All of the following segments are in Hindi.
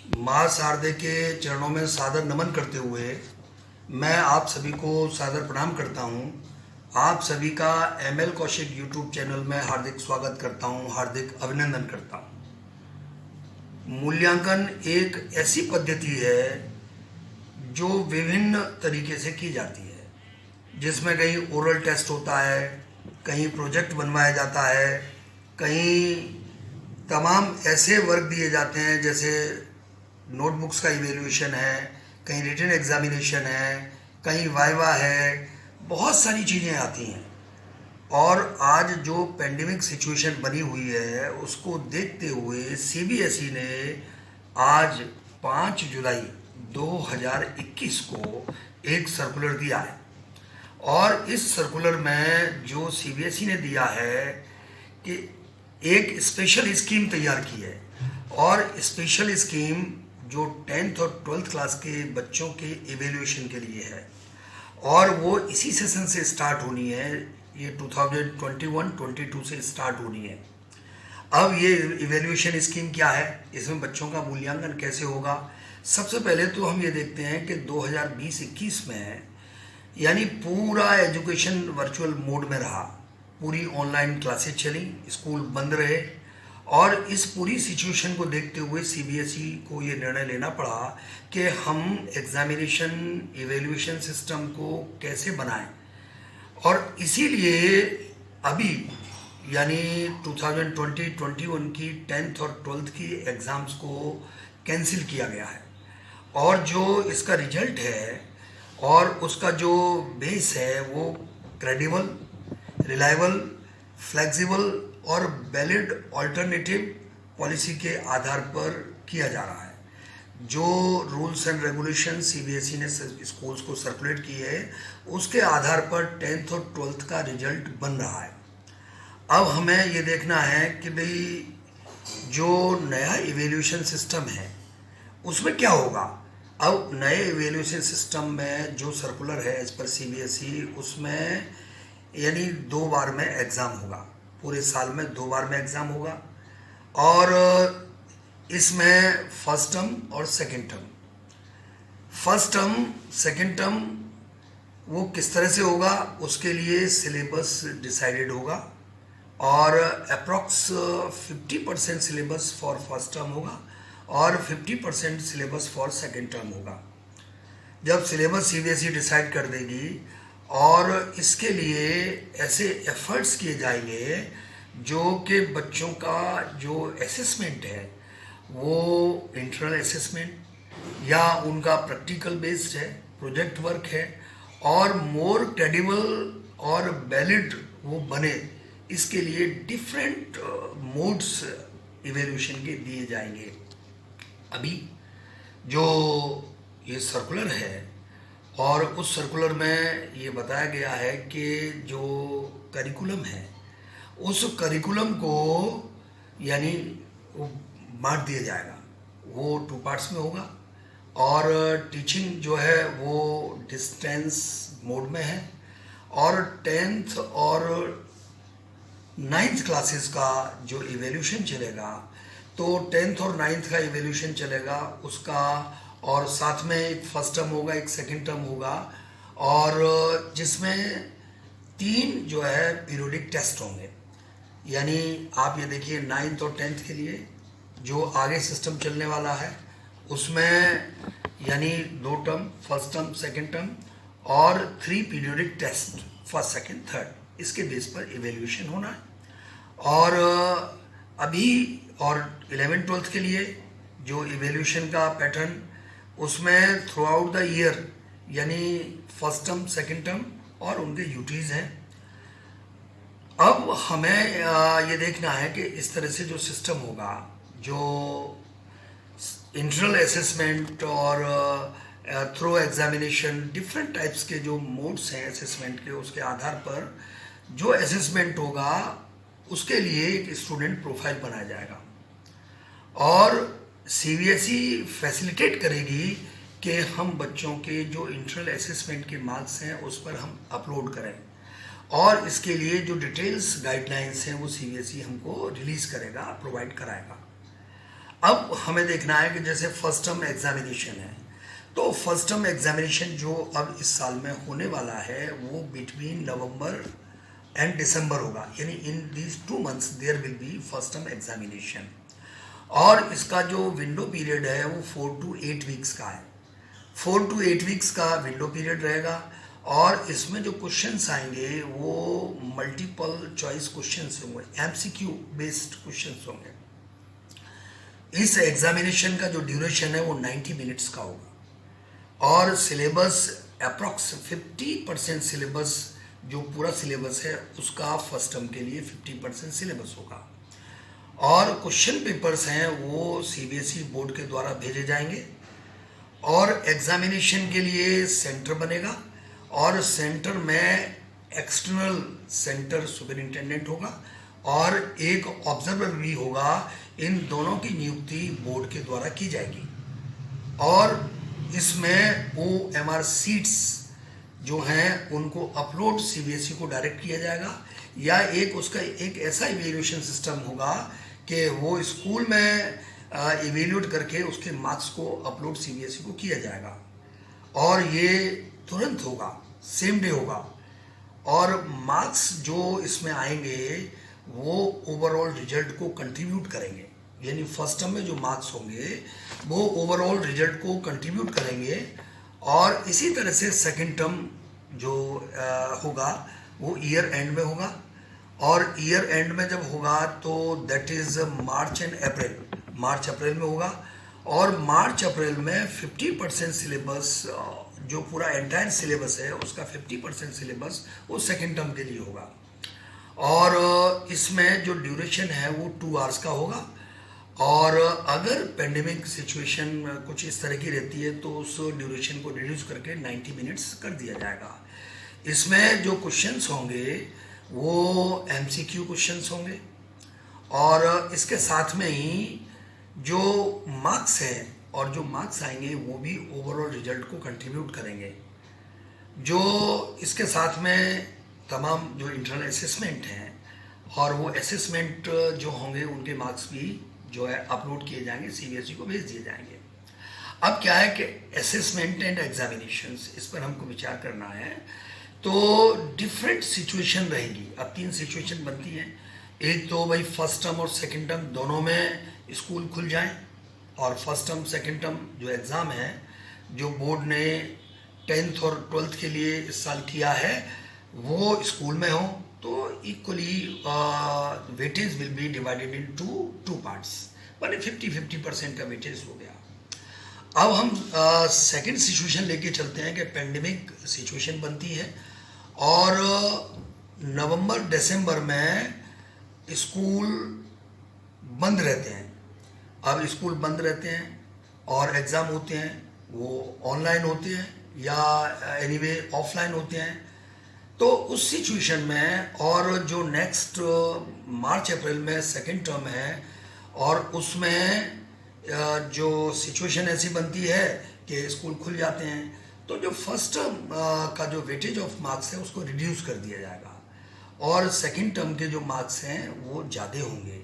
माँ शारदे के चरणों में सादर नमन करते हुए मैं आप सभी को सादर प्रणाम करता हूँ। आप सभी का एमएल कौशिक यूट्यूब चैनल में हार्दिक स्वागत करता हूँ, हार्दिक अभिनंदन करता हूँ। मूल्यांकन एक ऐसी पद्धति है जो विभिन्न तरीके से की जाती है, जिसमें कहीं ओरल टेस्ट होता है, कहीं प्रोजेक्ट बनवाया जाता है, कहीं तमाम ऐसे वर्क दिए जाते हैं जैसे नोटबुक्स का इवेल्यूएशन है, कहीं रिटन एग्जामिनेशन है, कहीं वाइवा है, बहुत सारी चीज़ें आती हैं। और आज जो पेंडेमिक सिचुएशन बनी हुई है उसको देखते हुए सीबीएसई ने आज 5 जुलाई 2021 को एक सर्कुलर दिया है। और इस सर्कुलर में जो सीबीएसई ने दिया है कि एक स्पेशल स्कीम तैयार की है, और स्पेशल स्कीम जो 10th और 12th क्लास के बच्चों के इवेल्यूएशन के लिए है, और वो इसी सेशन से स्टार्ट होनी है। ये 2021-22 से स्टार्ट होनी है। अब ये इवेल्यूएशन स्कीम क्या है, इसमें बच्चों का मूल्यांकन कैसे होगा। सबसे पहले तो हम ये देखते हैं कि 2020-21 में यानी पूरा एजुकेशन वर्चुअल मोड में रहा, पूरी ऑनलाइन क्लासेस चली, स्कूल बंद रहे, और इस पूरी सिचुएशन को देखते हुए सीबीएसई को ये निर्णय लेना पड़ा कि हम एग्जामिनेशन इवेल्यूएशन सिस्टम को कैसे बनाएं। और इसीलिए अभी यानी 2020-21 की 10th और 12th की एग्ज़ाम्स को कैंसिल किया गया है। और जो इसका रिजल्ट है और उसका जो बेस है वो क्रेडिबल, रिलायबल, फ्लेक्सिबल और वैलिड ऑल्टरनेटिव पॉलिसी के आधार पर किया जा रहा है। जो रूल्स एंड रेगुलेशन सीबीएसई ने स्कूल्स को सर्कुलेट की है उसके आधार पर 10th और 12th का रिजल्ट बन रहा है। अब हमें ये देखना है कि भाई जो नया इवेल्यूएशन सिस्टम है उसमें क्या होगा। अब नए इवेल्यूएशन सिस्टम में जो सर्कुलर है एज पर सीबीएसई, उसमें यानी 2 बार में एग्ज़ाम होगा, पूरे साल में 2 बार में एग्ज़ाम होगा। और इसमें फर्स्ट टर्म और second term, first term second term वो किस तरह से होगा उसके लिए सिलेबस डिसाइडेड होगा, और approx 50% syllabus for first term होगा और 50% सिलेबस फॉर सेकंड टर्म होगा। जब सिलेबस सीबीएसई डिसाइड कर देगी, और इसके लिए ऐसे एफर्ट्स किए जाएंगे जो कि बच्चों का जो असेसमेंट है वो इंटरनल असेसमेंट या उनका प्रैक्टिकल बेस्ड है, प्रोजेक्ट वर्क है, और मोर क्रेडिबल और वैलिड वो बने, इसके लिए डिफरेंट मोड्स इवेल्यूएशन के दिए जाएंगे। अभी जो ये सर्कुलर है और उस सर्कुलर में ये बताया गया है कि जो करिकुलम है उस करिकुलम को यानी वो बांट दिया जाएगा, वो 2 पार्ट्स में होगा। और टीचिंग जो है वो डिस्टेंस मोड में है, और 10th और 9th क्लासेस का जो इवेल्यूशन चलेगा, तो 10th और 9th का इवेल्यूशन चलेगा उसका, और साथ में एक फर्स्ट टर्म होगा, एक सेकंड टर्म होगा, और जिसमें 3 जो है पीरियोडिक टेस्ट होंगे। यानी आप ये देखिए 9th और 10th के लिए जो आगे सिस्टम चलने वाला है उसमें यानी 2 term, first term, second term, और 3 periodic test, first, second, third, इसके बेस पर इवेल्यूएशन होना है। और अभी और 11th-12th के लिए जो इवेल्यूएशन का पैटर्न, उसमें थ्रू आउट द ईयर यानी फर्स्ट टर्म, सेकंड टर्म और उनके यूटीज हैं। अब हमें ये देखना है कि इस तरह से जो सिस्टम होगा, जो इंटरनल असेसमेंट और थ्रू एग्जामिनेशन, डिफरेंट टाइप्स के जो मोड्स हैं असेसमेंट के, उसके आधार पर जो असेसमेंट होगा उसके लिए एक स्टूडेंट प्रोफाइल बनाया जाएगा, और सीबीएसई फैसिलिटेट करेगी कि हम बच्चों के जो इंटरनल असेसमेंट के मार्क्स हैं उस पर हम अपलोड करें, और इसके लिए जो डिटेल्स गाइडलाइंस हैं वो सीबीएसई हमको रिलीज़ करेगा, प्रोवाइड कराएगा। अब हमें देखना है कि जैसे फर्स्ट टर्म एग्जामिनेशन है, तो फर्स्ट टर्म एग्जामिनेशन जो अब इस साल में होने वाला है वो बिटवीन नवंबर एंड दिसंबर होगा, यानी in these 2 months there will be first term examination. और इसका जो विंडो पीरियड है वो 4 to 8 वीक्स का है। 4 to 8 वीक्स का विंडो पीरियड रहेगा और इसमें जो क्वेश्चंस आएंगे वो मल्टीपल चॉइस क्वेश्चंस होंगे, एमसीक्यू बेस्ड क्वेश्चंस होंगे। इस एग्जामिनेशन का जो ड्यूरेशन है वो 90 मिनट्स का होगा और सिलेबस अप्रॉक्स 50% सिलेबस, जो पूरा सिलेबस है उसका फर्स्ट टर्म के लिए 50% सिलेबस होगा। और क्वेश्चन पेपर्स हैं वो सीबीएसई बोर्ड के द्वारा भेजे जाएंगे और एग्जामिनेशन के लिए सेंटर बनेगा और सेंटर में एक्सटर्नल सेंटर सुपरिंटेंडेंट होगा और एक ऑब्जर्वर भी होगा। इन दोनों की नियुक्ति बोर्ड के द्वारा की जाएगी और इसमें OMR सीट्स जो हैं उनको अपलोड सीबीएसई को डायरेक्ट किया जाएगा या एक उसका एक ऐसा इवेल्यूएशन सिस्टम होगा कि वो स्कूल में इवेल्यूएट करके उसके मार्क्स को अपलोड सीबीएसई को किया जाएगा और ये तुरंत होगा, सेम डे होगा। और मार्क्स जो इसमें आएंगे वो ओवरऑल रिजल्ट को कंट्रीब्यूट करेंगे, यानी फर्स्ट टर्म में जो मार्क्स होंगे वो ओवरऑल रिजल्ट को कंट्रीब्यूट करेंगे। और इसी तरह से सेकंड टर्म जो होगा वो ईयर एंड में होगा और ईयर एंड में जब होगा तो that is March and April, March April में होगा और मार्च अप्रैल में 50% सिलेबस, जो पूरा एंटायर सिलेबस है उसका 50% सिलेबस वो सेकंड टर्म के लिए होगा। और इसमें जो ड्यूरेशन है वो 2 आवर्स का होगा और अगर पेंडेमिक सिचुएशन कुछ इस तरह की रहती है तो उस ड्यूरेशन को रिड्यूस करके 90 मिनट्स कर दिया जाएगा। इसमें जो क्वेश्चंस होंगे वो एमसीक्यू क्वेश्चंस होंगे और इसके साथ में ही जो मार्क्स हैं और जो मार्क्स आएंगे वो भी ओवरऑल रिजल्ट को कंट्रीब्यूट करेंगे। जो इसके साथ में तमाम जो इंटरनल असेसमेंट हैं और वो असेसमेंट जो होंगे उनके मार्क्स भी जो है अपलोड किए जाएंगे, सीबीएसई को भेज दिए जाएंगे। अब क्या है कि असेसमेंट एंड एग्जामिनेशंस, इस पर हमको विचार करना है। तो डिफरेंट सिचुएशन रहेगी। अब 3 सिचुएशन बनती हैं। एक तो भाई फर्स्ट टर्म और सेकंड टर्म दोनों में स्कूल खुल जाएं और फर्स्ट टर्म सेकंड टर्म जो एग्ज़ाम है जो बोर्ड ने 10th और 12th के लिए इस साल किया है वो स्कूल में हो, तो equally weightage will be divided in two parts, माने 50-50% का वेटेज हो गया। अब हम सेकंड सिचुएशन लेके चलते हैं कि पेंडेमिक सिचुएशन बनती है और नवंबर दिसंबर में स्कूल बंद रहते हैं। अब स्कूल बंद रहते हैं और एग्ज़ाम होते हैं वो ऑनलाइन होते हैं या एनीवे ऑफलाइन होते हैं। तो उस सिचुएशन में और जो नेक्स्ट मार्च अप्रैल में सेकेंड टर्म है और उसमें जो सिचुएशन ऐसी बनती है कि स्कूल खुल जाते हैं, तो जो फर्स्ट टर्म का जो वेटेज ऑफ मार्क्स है उसको रिड्यूस कर दिया जाएगा और सेकेंड टर्म के जो मार्क्स हैं वो ज़्यादा होंगे।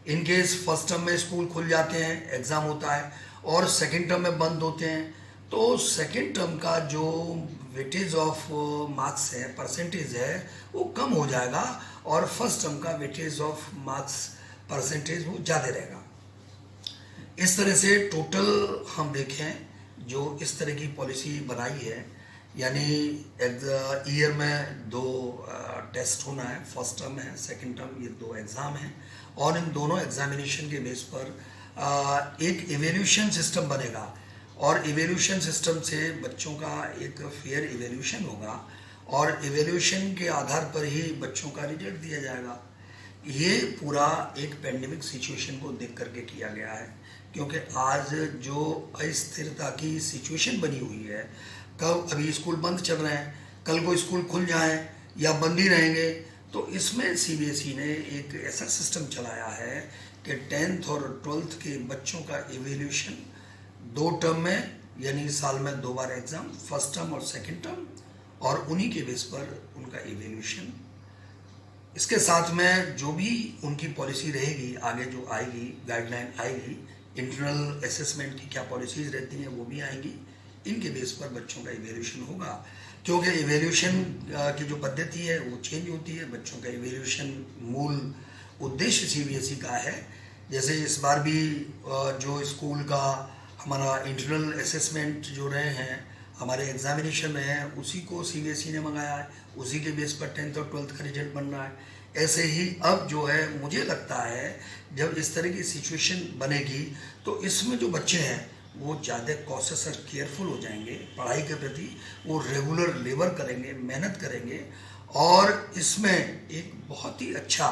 इन केस फर्स्ट टर्म में स्कूल खुल जाते हैं, एग्ज़ाम होता है और सेकेंड टर्म में बंद होते हैं, तो सेकेंड टर्म का जो वेटेज ऑफ मार्क्स है, परसेंटेज है, वो कम हो जाएगा और फर्स्ट टर्म का वेटेज ऑफ मार्क्स परसेंटेज वो ज़्यादा रहेगा। इस तरह से टोटल हम देखें जो इस तरह की पॉलिसी बनाई है, यानी ईयर में 2 टेस्ट होना है, फर्स्ट टर्म है, सेकेंड टर्म, ये 2 एग्ज़ाम हैं और इन दोनों एग्जामिनेशन के बेस पर एक इवेल्यूशन सिस्टम बनेगा और इवेल्यूशन सिस्टम से बच्चों का एक फेयर इवेल्यूशन होगा और इवेल्यूशन के आधार पर ही बच्चों का रिजल्ट दिया जाएगा। ये पूरा एक पेंडेमिक सिचुएशन को देख करके किया गया है, क्योंकि आज जो अस्थिरता की सिचुएशन बनी हुई है, कब अभी स्कूल बंद चल रहे हैं, कल को स्कूल खुल जाएं या बंद ही रहेंगे, तो इसमें सीबीएसई ने एक ऐसा सिस्टम चलाया है कि 10th और 12th के बच्चों का इवेल्यूशन 2 टर्म में, यानी साल में 2 बार एग्ज़ाम, फर्स्ट टर्म और सेकेंड टर्म, और उन्हीं के बेस पर उनका इवेल्यूशन। इसके साथ में जो भी उनकी पॉलिसी रहेगी, आगे जो आएगी, गाइडलाइन आएगी, इंटरनल असेसमेंट की क्या पॉलिसीज़ रहती हैं वो भी आएंगी। इनके बेस पर बच्चों का इवेल्यूशन होगा, क्योंकि इवेल्यूशन की जो पद्धति है वो चेंज होती है। बच्चों का इवेल्यूशन मूल उद्देश्य सीबीएसई का है। जैसे इस बार भी जो स्कूल का हमारा इंटरनल असेसमेंट जो रहे हैं, हमारे एग्जामिनेशन में है, उसी को सीबीएसई ने मंगाया है, उसी के बेस पर 10th और 12th का रिजल्ट बन रहा है। ऐसे ही अब जो है मुझे लगता है जब इस तरह की सिचुएशन बनेगी तो इसमें जो बच्चे हैं वो ज़्यादा कॉशियस और केयरफुल हो जाएंगे पढ़ाई के प्रति। वो रेगुलर लेबर करेंगे, मेहनत करेंगे, और इसमें एक बहुत ही अच्छा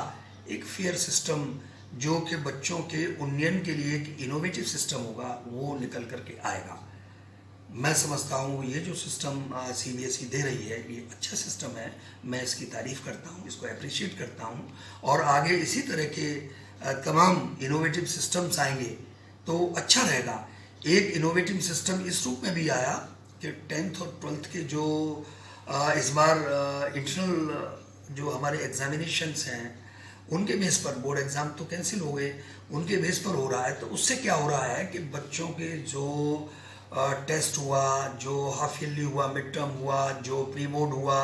एक फेयर सिस्टम जो कि बच्चों के उन्नयन के लिए एक इनोवेटिव सिस्टम होगा वो निकल करके आएगा। मैं समझता हूँ ये जो सिस्टम सीबीएसई दे रही है ये अच्छा सिस्टम है। मैं इसकी तारीफ़ करता हूँ, इसको अप्रिशिएट करता हूँ, और आगे इसी तरह के तमाम इनोवेटिव सिस्टम्स आएंगे तो अच्छा रहेगा। एक इनोवेटिव सिस्टम इस रूप में भी आया कि 10th और 12th के जो इस बार इंटरनल जो हमारे एग्जामिनेशंस हैं उनके बेस पर, बोर्ड एग्ज़ाम तो कैंसिल हो गए, उनके बेस पर हो रहा है। तो उससे क्या हो रहा है कि बच्चों के जो टेस्ट हुआ, जो हाफ ईयरली हुआ, मिड टर्म हुआ, जो प्री बोर्ड हुआ,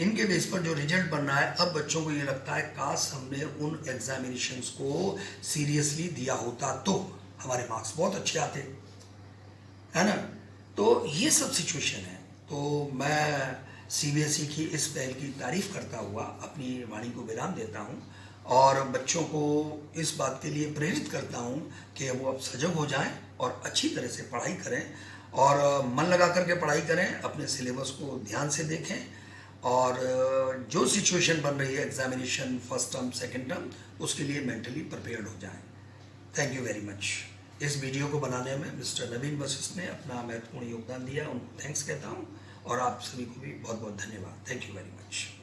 इनके बेस पर जो रिजल्ट बन रहा है, अब बच्चों को ये लगता है काश हमने उन एग्जामिनेशंस को सीरियसली दिया होता तो हमारे मार्क्स बहुत अच्छे आते, है ना। तो ये सब सिचुएशन है। तो मैं सीबीएसई की इस पहल की तारीफ़ करता हुआ अपनी वाणी को विराम देता हूँ और बच्चों को इस बात के लिए प्रेरित करता हूँ कि वो अब सजग हो जाएं और अच्छी तरह से पढ़ाई करें और मन लगा करके पढ़ाई करें, अपने सिलेबस को ध्यान से देखें, और जो सिचुएशन बन रही है examination first term second term उसके लिए मेंटली प्रिपेयर्ड हो जाएं। Thank you very much. इस वीडियो को बनाने में मिस्टर नवीन वशिष्ठ ने अपना महत्वपूर्ण योगदान दिया, उनको थैंक्स कहता हूँ, और आप सभी को भी बहुत बहुत धन्यवाद। Thank you very much.